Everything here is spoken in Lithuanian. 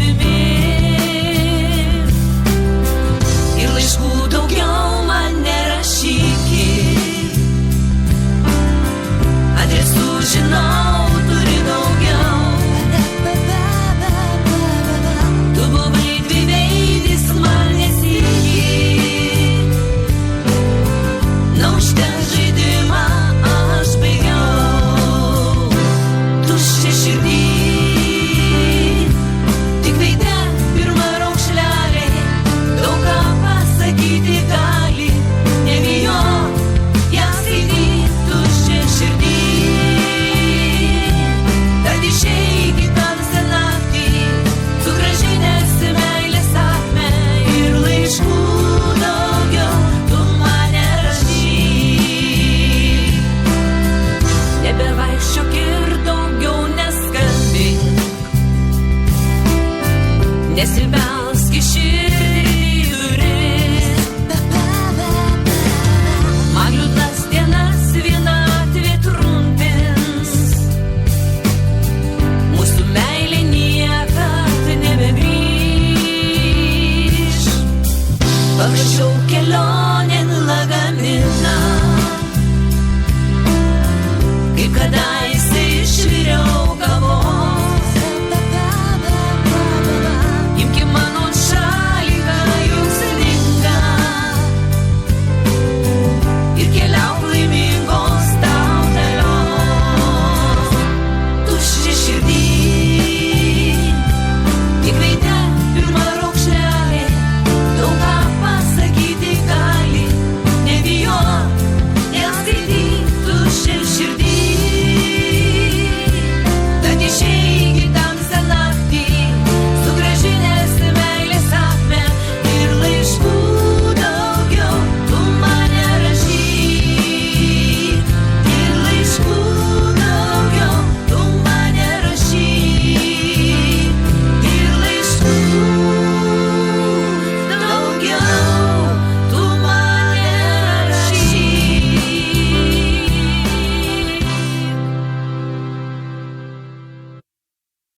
tavimi. Ir laiškų daugiau man nerašykit, adresų žinau, turi daugiau. Tu buvai dviveidis man nesijai, nauštą žaidimą aš baigiau. Tuščia širdį, tik veide pirma raukšlelė, daug ką pasakyti gali, nebijok ją skaityt. Tuščia širdį, tad išeikit tamsią naktį, sugrąžinęs meilės sakmę. Ir laiškų daugiau tu man nerašyk, nebevaikščiok ir daugiau neskambink, nesibelsk į širdį duris. Man liūdnas dienas vienatvė trumpins, mūsų meilė niekad nebegrįš. Parašiau kelionėn lagaminą, kaip kada